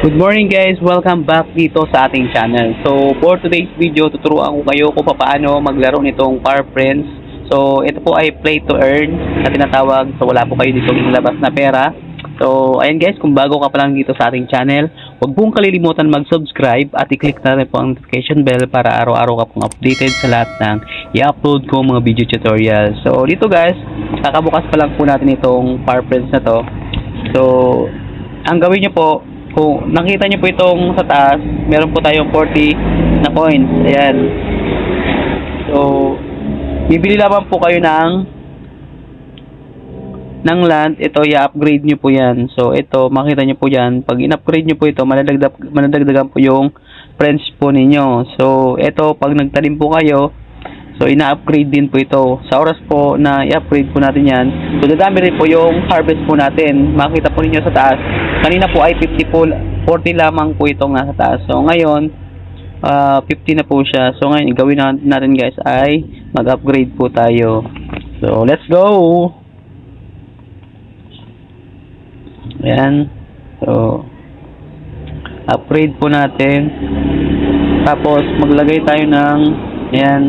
Good morning guys! Welcome back dito sa ating channel. So for today's video, tuturuan ko kayo kung paano maglaro nitong Power Friends. So ito po ay play to earn na tinatawag. So wala po kayo dito inilabas na pera. So ayan guys, kung bago ka pa lang dito sa ating channel, huwag pong kalilimutan mag-subscribe at i-click na rin po ang notification bell para araw-araw ka pong updated sa lahat ng i-upload ko mga video tutorial. So dito guys, kakabukas pa lang po natin itong Power Friends na to. So ang gawin nyo po, kung nakita nyo po itong sa taas, meron po tayong 40 na coins. Ayan. So, bibili lamang po kayo ng land. Ito, i-upgrade nyo po yan. So, ito, makita nyo po yan. Pag in-upgrade nyo po ito, manadagdagan po yung friends po ninyo. So, ito, pag nagtanim po kayo, so, ina-upgrade din po ito. Sa oras po na i-upgrade po natin yan, so, dadami rin po yung harvest po natin. Makita po ninyo sa taas. Kanina po ay 50 po, 40 lamang po itong nasa taas. So, ngayon, 50 na po siya. So, ngayon, gawin natin guys ay mag-upgrade po tayo. So, let's go! Ayan. So, upgrade po natin. Tapos, maglagay tayo ng, ayan,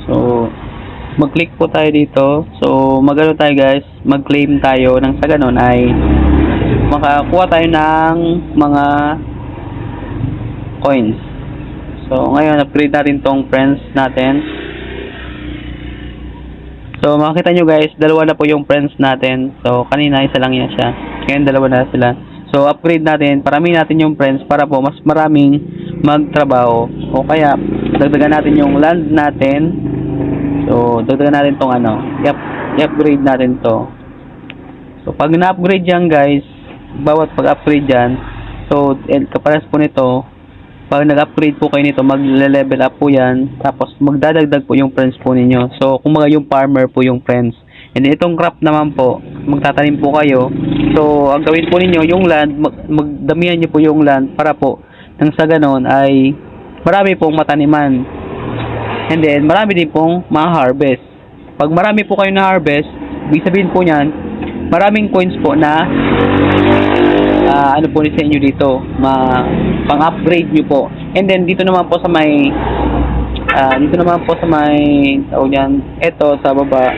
so, mag-click po tayo dito. So, magano tayo guys, mag-claim tayo nang sa ganun ay makakuha tayo ng mga coins. So, ngayon, upgrade natin tong friends natin. So, makita nyo guys, dalawa na po yung friends natin. So, kanina isa lang yan siya. Ngayon, dalawa na sila. So, upgrade natin, parami natin yung friends para po mas maraming magtrabaho. O kaya, dagdagan natin yung land natin. So, dagdagan natin tong ano, i-upgrade natin to. So, pag na-upgrade yan guys, bawat pag-upgrade yan, so, kapares po nito, pag nag-upgrade po kayo nito, mag-level up po yan, tapos magdadagdag po yung friends po ninyo. So, kumbaga yung farmer po yung friends. And itong crop naman po, magtatanim po kayo. So, ang gawin po ninyo, yung land, magdamihan nyo po yung land para po, nang sa ganon ay marami pong mataniman. And then, marami din pong ma-harvest. Pag marami po kayo na-harvest, ibig sabihin po niyan, maraming coins po na ano po sa inyo dito, pang-upgrade nyo po. And then, dito naman po sa may tawag yan, eto sa baba,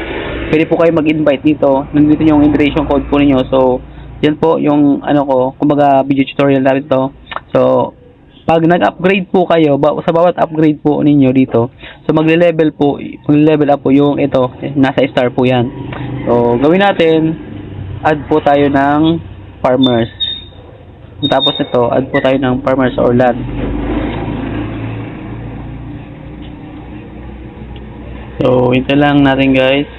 pwede po kayo mag-invite dito. Nandito yung invitation code po ninyo. So, yan po yung ano ko, kumbaga video tutorial natin to. So, pag nag-upgrade po kayo, sa bawat upgrade po ninyo dito, so magle-level up po yung ito, nasa star po yan. So, gawin natin, add po tayo ng farmers. Tapos ito, add po tayo ng farmers or land. So, ito lang natin guys.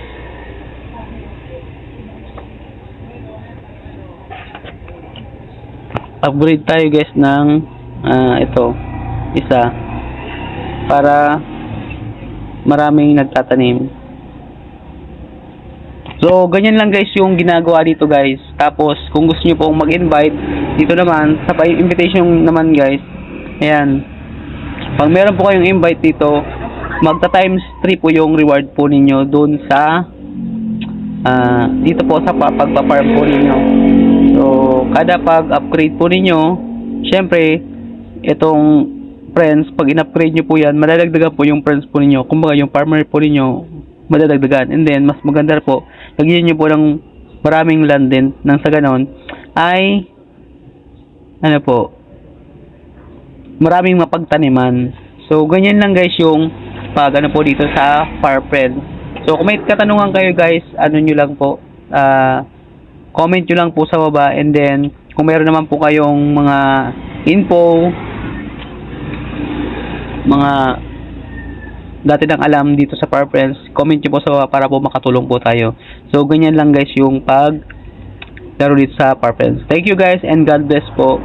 Upgrade tayo guys ng ito, isa, para maraming nagtatanim. So, ganyan lang guys yung ginagawa dito guys. Tapos, kung gusto nyo pong mag-invite, dito naman, sa invitation naman guys, ayan, pag meron po kayong invite dito, magta times 3 po yung reward po ninyo dun sa dito po sa pagpa-farm po ninyo. So, kada pag-upgrade po ninyo, syempre, itong friends, pag in-upgrade nyo po yan, madadagdagan po yung friends po ninyo. Kumbaga yung farmer po ninyo, madadagdagan. And then, mas maganda po, lagyan nyo po ng maraming land din, nang sa ganon, ay, ano po, maraming mapagtaniman. So, ganyan lang guys yung pag ano po dito sa Power Friends. So, kung may katanungan kayo guys, ano nyo lang po, comment nyo lang po sa baba. And then, kung meron naman po kayong mga info, mga dati nang alam dito sa Power Friends, comment nyo po sa baba para po makatulong po tayo. So, ganyan lang guys yung pag laro dito sa Power Friends. Thank you guys and God bless po.